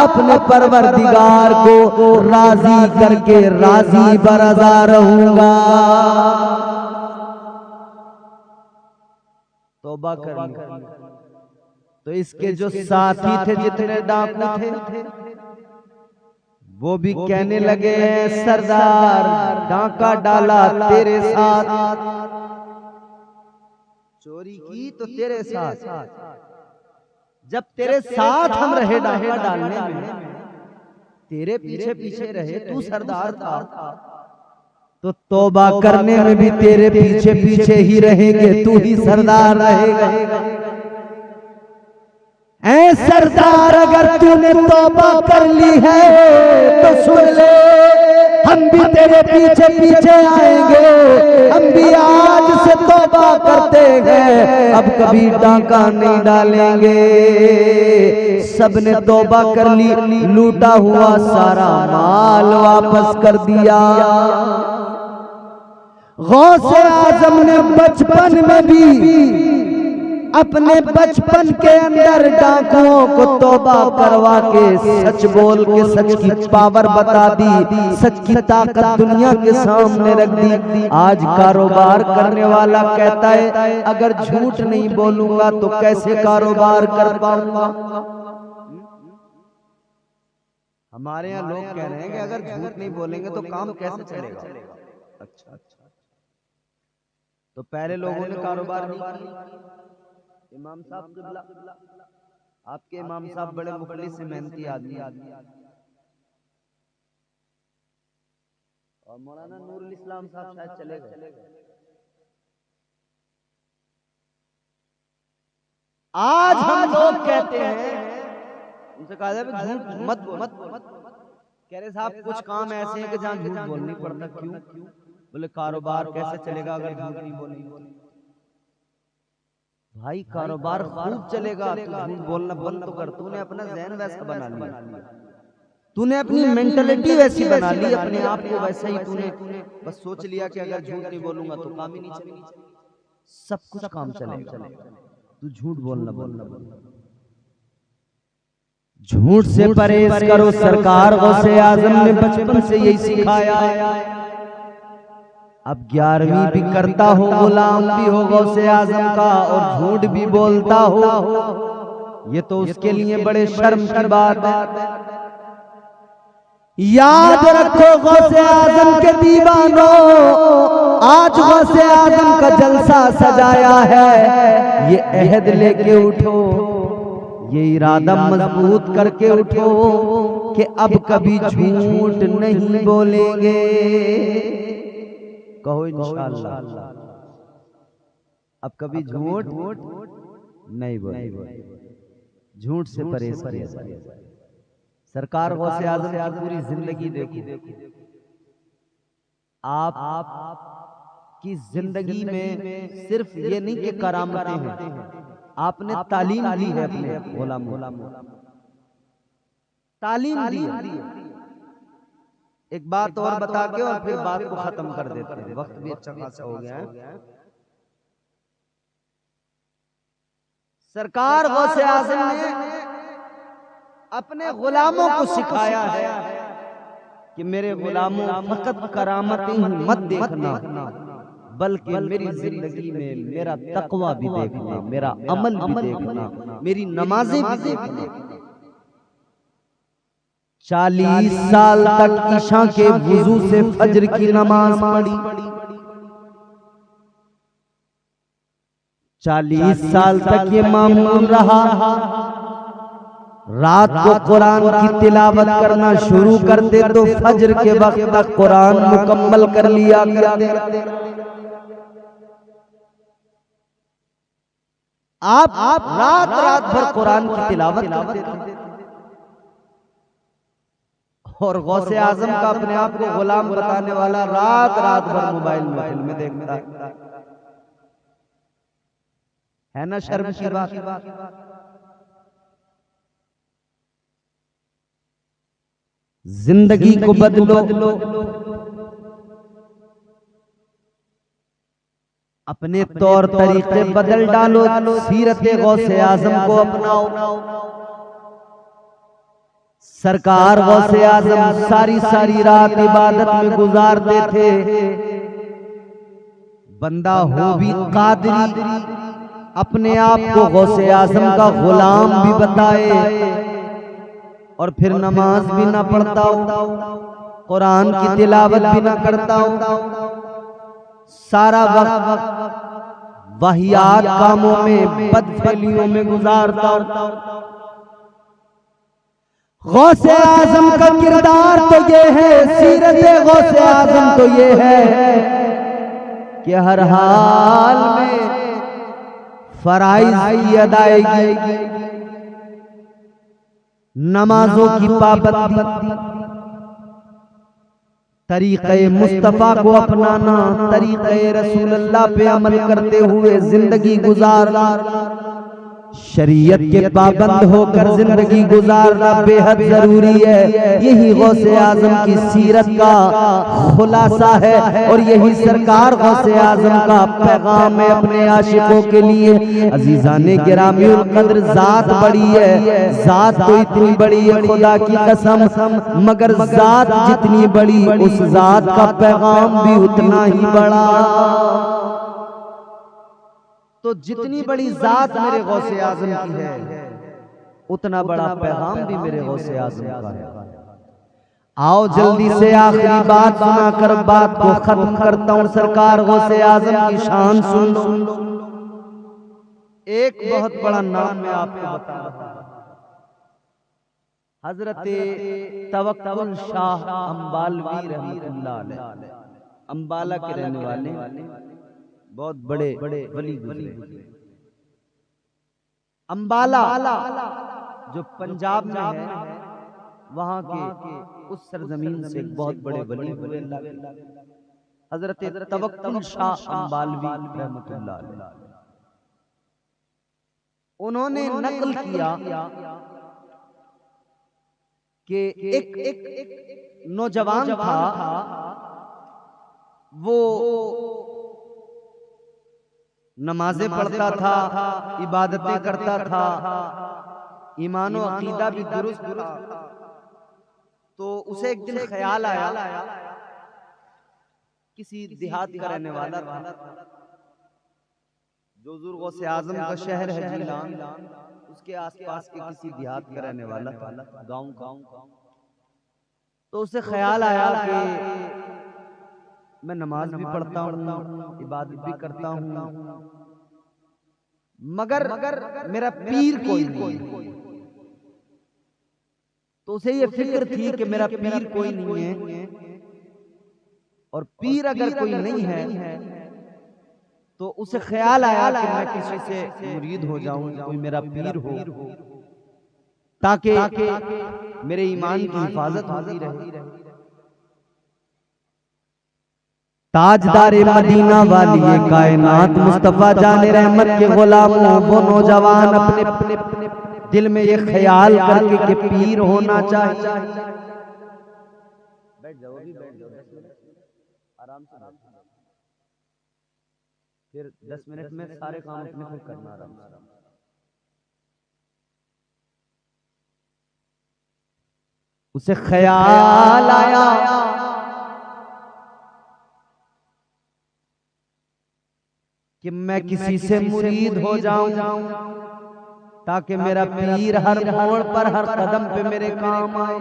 अपने परवरदिगार को राजी करके राजी बरजा रहूंगा। तौबा करनी। तो इसके जो साथी थे जितने डाकू थे वो भी कहने लगे सरदार डाका डाला तेरे साथ, चोरी की तो तेरे साथ, जब तेरे साथ हम रहे डाका डालने में, तेरे पीछे पीछे रहे, तू सरदार था, तो तौबा करने में भी तेरे पीछे पीछे ही रहेंगे, तू ही सरदार रहेगा। ऐ सरदार अगर तूने तौबा कर ली है तो सुन ले, हम भी तेरे पीछे पीछे आएंगे, हम भी आज से तौबा करते हैं, अब कभी डाका नहीं डालेंगे। सबने तौबा कर ली, लूटा हुआ सारा माल वापस कर दिया। गौसे आजम ने बचपन में भी अपने बचपन के अंदर डाकुओं को तौबा करवा के सच बोल के सच की पावर बता दी, सच की ताकत दुनिया के सामने रख दी। आज कारोबार करने वाला कहता है अगर झूठ नहीं बोलूंगा तो कैसे कारोबार कर पाऊंगा। हमारे यहाँ लोग कह रहे हैं कि अगर झूठ नहीं बोलेंगे तो काम कैसे चलेगा। अच्छा, तो पहले लोगों ने कारोबार नहीं किया। इमाम साहब किबला, आपके इमाम साहब बड़े मुखलिस से मेहनती आदमी, और मौलाना नूरुल इस्लाम साहब शायद चले गए। आज हम लोग कहते हैं, उनसे कहा जाए झूठ मत बोल, कह रहे साहब कुछ काम ऐसे हैं कि जहां झूठ बोलनी पड़ता। क्यों? बोले कारोबार कैसे चलेगा अगर झूठ नहीं बोलेंगे। भाई कारोबार खूब चलेगा, तू झूठ बोलना बंद तो कर। तूने अपना ज़हन वैसा बना लिया, तूने अपनी मेंटलिटी वैसी बना ली, अपने आप को वैसा ही तूने बस सोच लिया कि अगर झूठ नहीं बोलूंगा तो काम ही नहीं चलेगा। सब कुछ काम चलेगा, तू झूठ बोलना बोलना। झूठ से परहेज करो। सरकार गौसे आजम ने बचपन से यही सिखाया। अब 11वीं भी करता हो, गुलाम भी हो गौसे आजम का, और झूठ भी बोलता हो, ये तो उसके लिए बड़े शर्म की बात है। याद रखो गौसे आजम के दीवानों, आज गौसे आजम का जलसा सजाया है। ये अहद लेके उठो, ये इरादा मजबूत करके उठो कि अब कभी झूठ नहीं बोलेंगे। कहो इंशाअल्लाह अब कभी झूठ नहीं बोलेंगे। झूठ से परहेज किया। सरकार गौसे आजम की पूरी जिंदगी देखो, आप की जिंदगी में सिर्फ ये नहीं कि करामतें हैं, आपने तालीम दी है अपने गुलामों, तालीम दी है। एक बात और बता के और फिर बात को खत्म कर देते हैं, वक्त भी अच्छा खासा हो गया है। सरकार गौसे आजम ने अपने गुलामों को सिखाया है कि मेरे गुलामों फकत करामतें ही मत देखना, बल्कि मेरी जिंदगी में मेरा तकवा भी देखना, मेरा अमल भी देखना, मेरी नमाजें भी देखना। 40 साल तक ईशा के वुजू से फजर की नमाज पढ़ी, 40 साल तक ये मामूल रहा। रात को कुरान की तिलावत करना शुरू करते तो फजर के वक्त तक कुरान मुकम्मल कर लिया करते। आप रात भर कुरान की तिलावत करते थे। और गौसे आजम का अपने आप को गुलाम बताने वाला रात भर मोबाइल में फिल्में देखता है ना शर्म की बात। जिंदगी को बदलो, अपने तौर तरीके बदल डालो, सीरत गौसे आजम को अपनाओ। सरकार गौसे आजम सारी रात इबादत में गुजारते थे। बंदा हो भी कादरी, अपने आप को गौसे आजम का गुलाम भी बताए, और फिर नमाज भी ना पढ़ता हो, कुरान की तिलावत भी ना करता हो, सारा वक्त वाहियात कामों में, बदफैलियों में गुजारता हो। गौसे आजम का किरदार तो ये है, सीरत गौसे आजम तो ये है कि हर हाल में फराइज की अदायगी, नमाजों की पाबंदी, तरीक़े मुस्तफ़ा को अपनाना, तरीक़े रसूलुल्लाह पे अमल करते हुए जिंदगी गुजारना, शरीयत के पाबंद होकर जिंदगी गुजारना बेहद जरूरी है। यही गौसे आजम की सीरत का खुलासा है और यही सरकार गौसे आजम का पैगाम है अपने आशिकों के लिए। अजीजाने गिरामीउल कद्र, जात बड़ी है, जात तो इतनी बड़ी है खुदा की कसम, मगर जात जितनी बड़ी उस जात का पैगाम भी उतना ही बड़ा। तो जितनी बड़ी जात मेरे गौसे आजम की है, उतना बड़ा पैगाम भी मेरे गौसे आजम का है। आओ जल्दी से आखिरी बात सुनाकर बात को खत्म करता हूं। सरकार गौसे आजम की शान सुन लो। एक बहुत बड़ा नाम मैं आपको बता रहा हूं, हजरत तवक्कुल शाह अंबालवी रहमतुल्लाह अलैह, अंबाला के रहने वाले, बहुत बड़े वली गुजरे। अंबाला जो पंजाब में है, वहां के उस सरजमीन से बहुत बड़े वली हुए अल्लाह के, हजरत तवक्कुल शाह अंबालवी रहमतुल्लाह अलैह। उन्होंने नकल किया कि एक नौजवान था, वो नमाजें पढ़ता था, इबादतें करता था, ईमान और अकीदा भी दुरुस्त था। तो उसे एक दिन ख्याल आया, किसी देहात का रहने वाला था, जो बुजुर्गों से आजम का शहर है जीलान, उसके आसपास के किसी देहात का रहने वाला था, गांव का। तो उसे ख्याल आया कि मैं नमाज भी पढ़ता हूँ, इबादत भी करता हूँ, मगर मेरा पीर कोई नहीं। तो उसे ये फिक्र थी कि मेरा पीर कोई नहीं है, और पीर अगर कोई नहीं है तो उसे ख्याल आया कि मैं किसी से मुरीद हो जाऊं, कोई मेरा पीर हो, ताकि मेरे ईमान की हिफाजत होती रहे। ताजदार मदीना वाली कायनात मुस्तफा जाने रहमत के गुलाम, वो नौजवान अपने दिल में ये ख्याल करके कि पीर होना चाहिए। बैठ जाओ, अभी बैठ जाओ, 10 मिनट आराम से, फिर 10 मिनट में सारे काम अपने फिर करना आराम से। उसे ख्याल आया कि मैं किसी से मुरीद हो जाऊं, ताकि मेरा पीर हर मोड़ पर, हर कदम पे मेरे काम आए।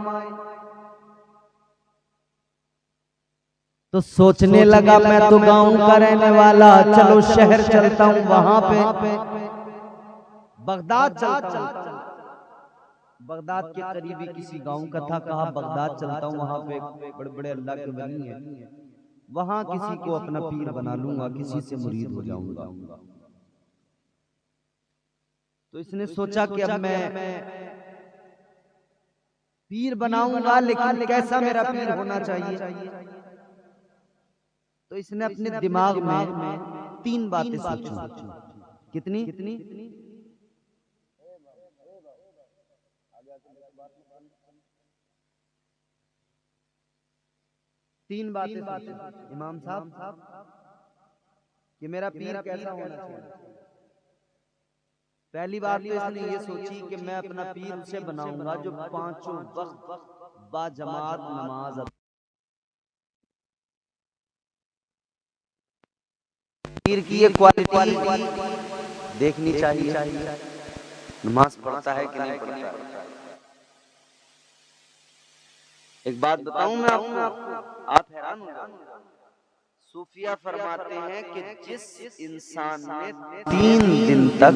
तो सोचने लगा, मैं तो गांव का रहने वाला, चलो शहर चलता हूं, वहां पे बगदाद चलता हूं। बगदाद के करीबी किसी गांव का था, कहा बगदाद चलता हूं, वहां पे बड़े बड़े अल्लाह के वली हैं, वहां किसी को अपना पीर बना लूंगा, किसी से मुरीद हो जाऊंगा। तो इसने सोचा कि अब मैं पीर बनाऊंगा, लेकिन कैसा मेरा पीर होना चाहिए। तो इसने अपने दिमाग में 3 बातें सोची। कितनी? 3 बातें सोची इमाम साहब कि मेरा पीर कैसा होना चाहिए। पहली बात तो इसने ये सोची कि मैं अपना पीर उसे बनाऊंगा जो 5 वक्त बाजमात नमाज अदा। पीर की ये क्वालिटी देखनी चाहिए, नमाज पढ़ता है कि नहीं पढ़ता है। एक बात बताऊं मैं आपको, आप हैरान हो जाओगे। सूफिया फरमाते हैं कि जिस इंसान ने 3 दिन तक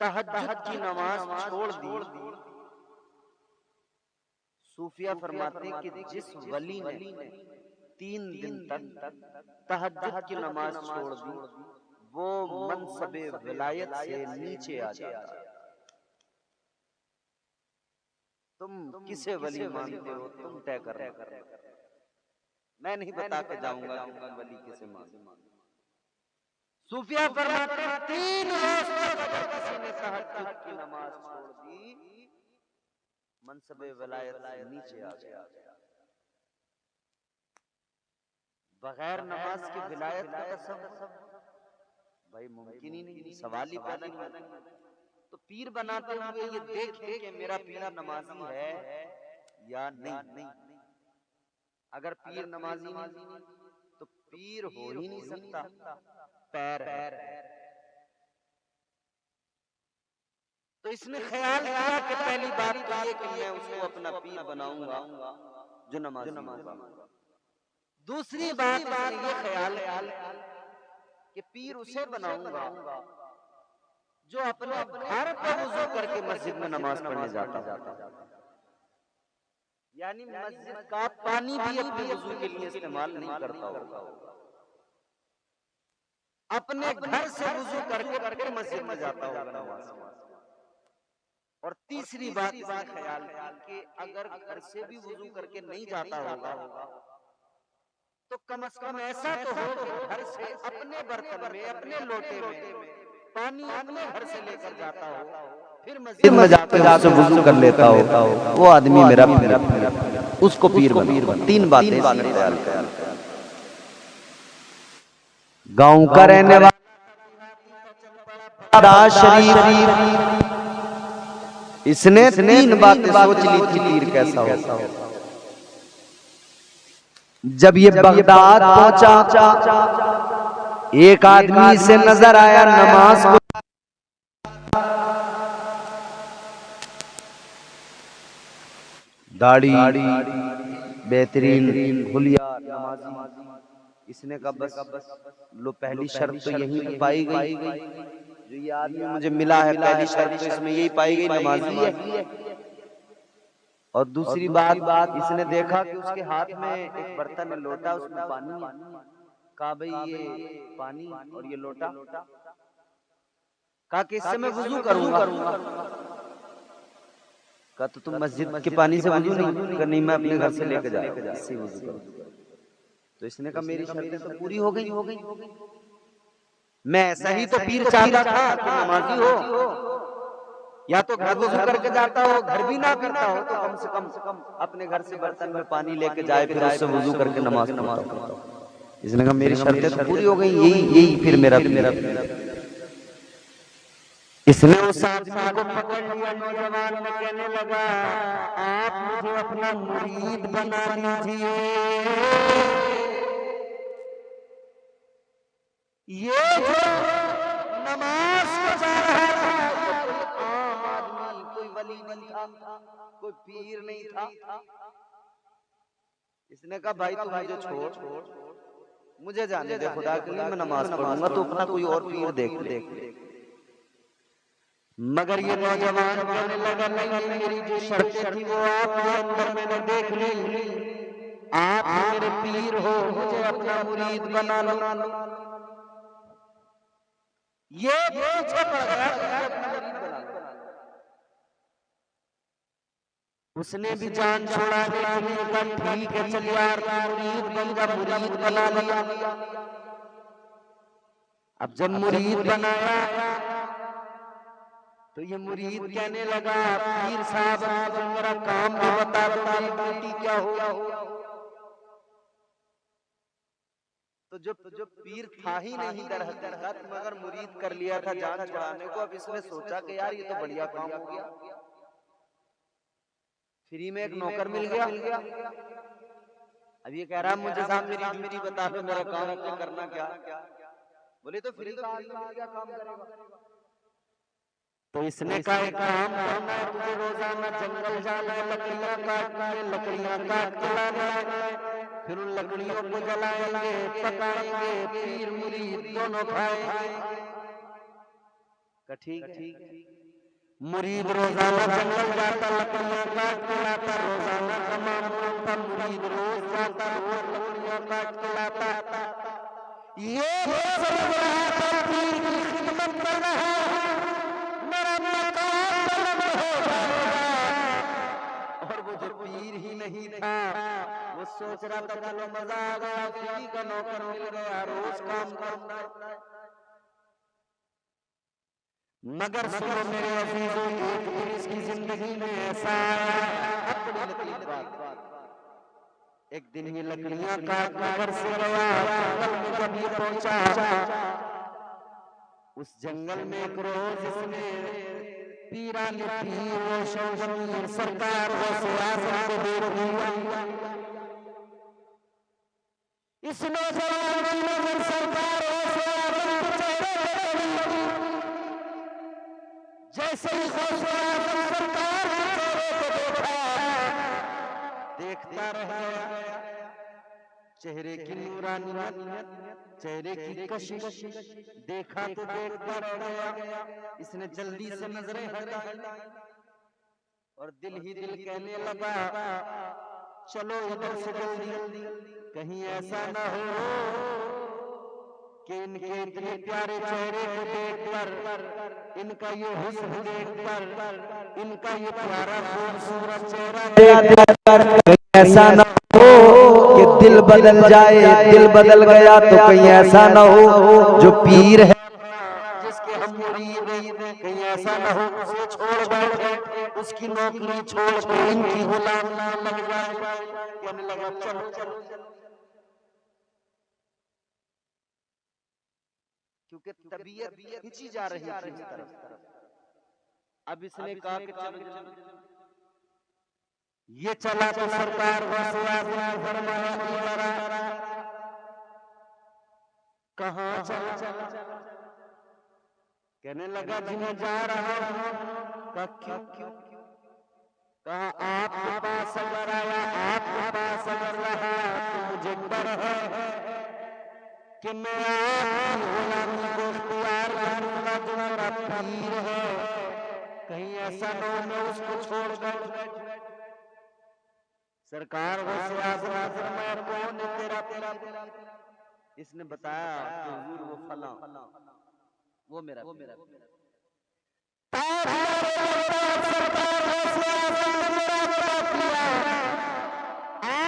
तहज्जुद की नमाज छोड़ दी, सूफिया फरमाते हैं कि जिस वली ने 3 दिन तक तहज्जुद की नमाज छोड़ दी, वो मनसबे विलायत से नीचे आ जाता है। तुम किसे वली मानते हो, तुम तय करना, मैं नहीं बता के जाऊंगा कि तुम वली किसे मानते हो। सूफिया फरमाते हैं 3 रोज तक अगर किसी ने तहज्जुद की नमाज छोड़ दी, मनसबे विलायत से नीचे आ गया। बगैर नमाज की विलायत का तसव्वुर भाई मुमकिन ही नहीं, सवाल ही पैदा नहीं होता। तो पीर बनाते हुए ये देखें कि मेरा पीर नमाजी है या नहीं। अगर पीर नमाजी नहीं तो पीर हो ही नहीं सकता, पैर है। तो इसने ख्याल किया कि पहली बात तो ये कि मैं उसको अपना पीर बनाऊंगा जो नमाजी होगा। दूसरी बात इसने ये ख्याल कि पीर उसे बनाऊंगा जो अपने घर पर वुजू करके मस्जिद में नमाज पढ़ने जाता, यानी मस्जिद का पानी भी अपने वुजू के लिए इस्तेमाल नहीं करता होगा। अपने घर से वुजू करके फिर मस्जिद में जाता होगा नमाज के। और तीसरी बात इसका ख्याल कि अगर घर से भी वुजू करके नहीं जाता होगा तो कम से कम ऐसा तो हो कि घर से अपने बर्तन में, अपने लोटे में पानी अपने घर से लेकर जाता हो, फिर मस्जिद में जाकर उससे वुजू कर लेता हो, वो आदमी मेरा उसको पीर बना। तीन बातें इसका ख्याल कर। गांव का रहने वाला शरीफ, इसने तीन बातें सोच ली थी पीर कैसा हो। जब ये बगदाद पहुंचा, एक आदमी से नजर आया नमाज को, दाढ़ी बेहतरीन हुलिया नमाजी। इसने कहा बस लो, पहली शर्त तो यही तो पाई गई, जो ये आदमी मुझे मिला है पहली शर्त तो इसमें यही पाई गई, नमाजी है। और दूसरी बात इसने देखा कि उसके हाथ में एक बर्तन है, लोटा, उसमें पानी है। कहा भाई ये पानी और ये लोटा, कहा कि इससे मैं वुजू करूंगा। कहा तो तुम मस्जिद के पानी से वुजू नहीं? कहा नहीं, मैं अपने घर से लेके जा रहा हूं, इससे वुजू करूंगा। तो इसने कहा मेरी शर्तें तो पूरी हो गई, मैं ऐसा ही तो पीर चाहता था कि नमाजी हो, या तो घर वुजू करके जाता हो, घर भी ना पीता हो तो कम से कम अपने घर से बर्तन में पानी लेके जाए, फिर उससे वुजू करके नमाज पढ़ता। इसने कहा मेरी शर्तें तो पूरी हो गई, यही फिर मेरा। इसने उस आदमी को पकड़ लिया, नौजवान ने कहने लगा आप मुझे अपना मुरीद बना लीजिए। ये जो नमाज को जा रहा था, कोई आम आदमी, कोई वली नहीं था, कोई पीर नहीं था। इसने कहा भाई तू मुझे छोड़, मुझे जाने दे, खुदा के लिए मैं नमाज पढ़ूंगा, तो अपना कोई और पीर देख। मगर ये नौजवान कहने लगा नहीं, मेरी जो शर्तें थी वो आपके अंदर मैंने देख ली, आप मेरे पीर हो, मुझे अपना मुरीद बना लो। ये पीछे पड़ गया, अपना मुरीद बना लो। उसने भी जान छुड़ाने के लिए कहा ठीक है चल यार, मुरीद बन जा, मुरीद बना लिया। अब जब मुरीद बनाया तो ये मुरीद कहने लगा पीर साहब मुझे मेरा काम भी बता दो, मेरी ड्यूटी क्या हो। तो जो पीर था ही नहीं दर हकीकत, मगर मुरीद कर लिया था जान छुड़ाने को। अब इसने सोचा कि यार ये तो बढ़िया काम हो गया, फ्री में एक नौकर मिल गया। अब ये कह रहा मुझे साहब मेरी ड्यूटी बता दो, मेरा काम करना क्या। बोले तो फ्री का आदमी मिल गया, काम करेगा। तो इसने कहा एक काम करना है, तुझे रोजाना जंगल जाना है, लकड़ियां काट के लाना है, फिर उन लकड़ियों को जलाएंगे, पकाएंगे, पीर मुरीद दोनों खाएंगे। ठीक। मुरीद रोजाना जंगल जाता, लकड़ियां काट के लाता, रोजाना का मामूल था। मुरीद रोज जाता, रोज लकड़ियां काट के लाता। ये समझ रहा था पीर की खिदमत कर रहा है, मेरा मकाम बुलंद हो जाएगा। और वो जो पीर ही नहीं था, वो सोच रहा था चलो मजा आ गया, फ्री का नौकर मिल गया, रोज काम करना है। मगर सुनो मेरे अजीजों, एक दिन इसकी जिंदगी में ऐसा आया, अपनी लतीफ बात। एक दिन ये लकड़ियां काटने घर से गया, जंगल में जब ये पहुंचा, उस जंगल में एक रोज इसने पीरानी पीर रोशो जमीर सरकार वैसे आसमान को देख लिया। इस नौजवान की नजर सरकार वैसे आसमान को जैसे ही सरकार देखता रह गया, चेहरे की नूरानियत, चेहरे की कशिश देखा तो देखता रह गया। इसने जल्दी से नजरें हटाई और दिल ही दिल कहने लगा चलो इधर से जल्दी, कहीं ऐसा ना हो कि इनके इतने प्यारे चेहरे को देखकर, इनका ये हुस्न देखकर, इनका ये प्यारा खूबसूरत चेहरा ऐसा न हो कि दिल बदल जाए, दिल बदल गया तो कहीं ऐसा न हो जो पीर है जिसके हम मुरीद हैं, कहीं ऐसा न हो उसे छोड़ बैठे, उसकी नौकरी छोड़ के इनकी गुलाम ना लग जाए। कहने लगा चलो चलो, क्योंकि तबीयत खींची जा रही थी इस तरफ। अब इसने कहा कि चलो, ये चला तो सरकार फरमाया कहाँ चला? कहने लगा जिन्हें जा रहा हूं। क्यों? कहा आपके पास अगर आया, आपके पास अगर रहा तो मुझे डर है कि मैं आपकी गुलामी को इख्तियार करूंगा जो मेरा पीर है, कहीं ऐसा न हो मैं उसको छोड़ बैठ। सरकार गौसे आज़म फरमाया कौन है तेरा? इसने बताया कि हुजूर वो फला, वो मेरा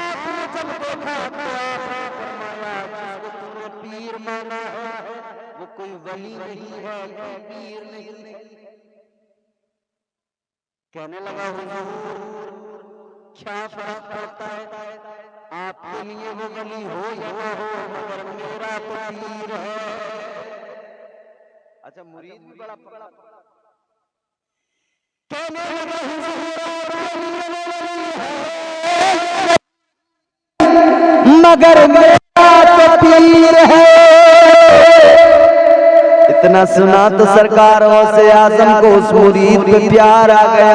आपने जब देखा तो आपने फरमाया जिसको तुमने पीर माना है वो कोई वली नहीं है, कोई पीर नहीं। कहने लगा हुजूर क्या फर्क पड़ता है, आपके लिए वो वली हो या ना हो, मगर मेरा तो पीर है। अच्छा मुरीद भी बड़ा पकड़ा। कहने लगा हुजूर आपके लिए वो वली है मगर मेरा तो पीर है। इतना सुना तो सरकार गौसे आज़म को उस मुरीद पे प्यार आ गया।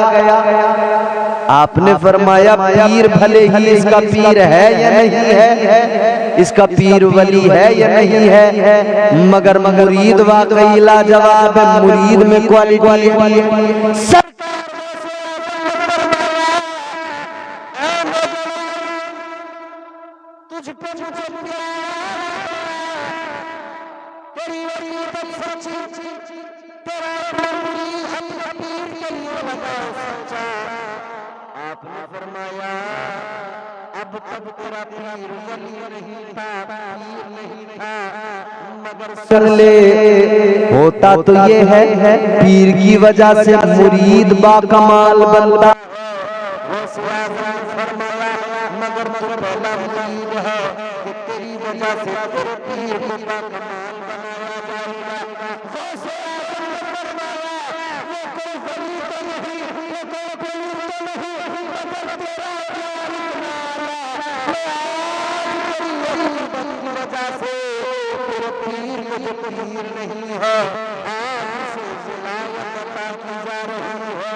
आपने फरमाया पीर भले ही इसका पीर है या नहीं है, इसका पीर वली है या नहीं है, मगर मुरीद वाकई लाजवाब है, मुरीद में क्वालिटी है। तुझ पे मुझे तेरी वलीदत सच्ची, तेरा पीर के लिए लगा सच्चा। आपने फरमाया अब तक तेरा पीर वली नहीं था, पीर नहीं था, मगर सुन ले होता तो ये है पीर की वजह से मुरीद बाकमाल बनता। मगर तू पहला मुरीद है कि तेरी वजह से तेरे पीर को बाकमाल बनाया जाएगा। गौसे आज़म ने फरमाया वो कोई वली तो नहीं, वो कोई पीर तो नहीं, मगर तेरा प्यार की वजह से तेरे पीर को जो पीर नहीं है आज उसे विलायत अता की जा रही है।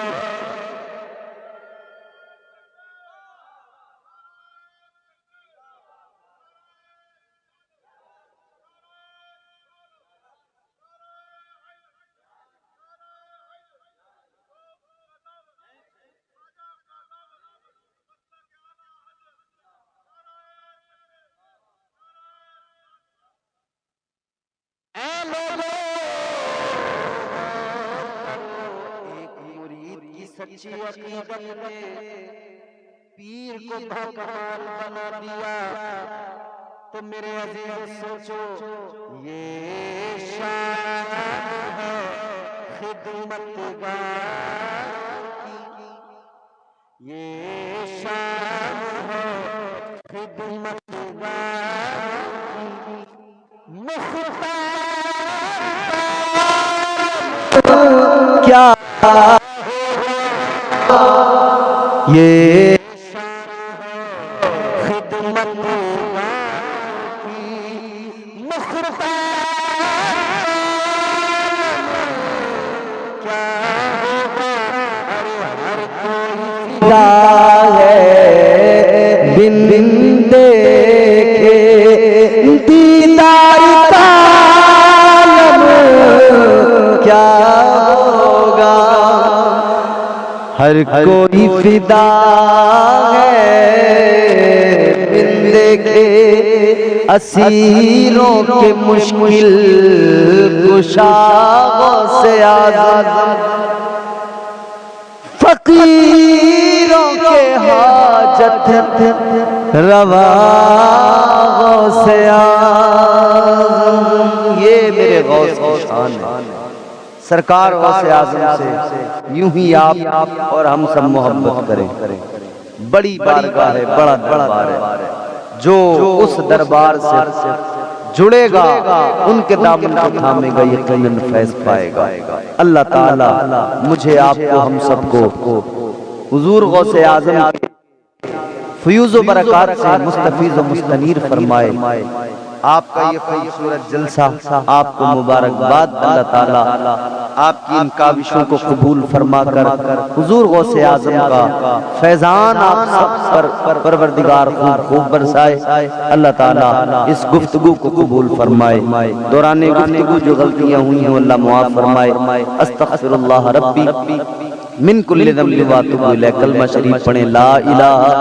सच्ची अकीदत ने पीर को बाकमाल बना दिया तो मेरे अजीज सोचो ये शान है खिदमतगार की, ये शान है खिदमतगार की। मुख्तार क्या ये खिदमत की मुख्तार क्या होगा, अरे हर कोई फिदा है बिन बिन देखे दीदार कालम क्या होगा, हर कोई फिदा है बिन देखे असीरों के मुश्किल कुशाओं से आज़म, फकीरों के हाजत रवाओं से आज़म। ये मेरे गौस की शान है। सरकार गौसे आज़म से यूं ही आप और हम सब मोहब्बत करें। बड़ी बारगाह है, बड़ा दरबार है। जो उस दरबार से जुड़ेगा उनके दामन को थामेगा, यकीनन फैज़ पाएगा। अल्लाह ताला मुझे, आपको, हम सबको हुजूर गौसे आज़म के फ़यूज़ व बरक़ात से मुस्तफ़ीज़ व मुस्तनीर फरमाए। आपका ये खूबसूरत जलसा, आपको मुबारकबाद। अल्लाह ताला आपकी इन काविशों को कबूल फरमाकर हुजूर गौसे आज़म का फैज़ान आप सब पर परवरदिगार खूब बरसाए। अल्लाह ताला इस गुफ्तगू को कबूल फरमाए। दौराने गुफ्तगू जो गलतियां हुई हैं अल्लाह मुआफ़ फरमाए। अस्तग़फिरुल्लाह रब्बी मिन कुल्लि ज़ंबिन व अतूबु इलैह। कलमा शरीफ पढ़ें, ला इलाहा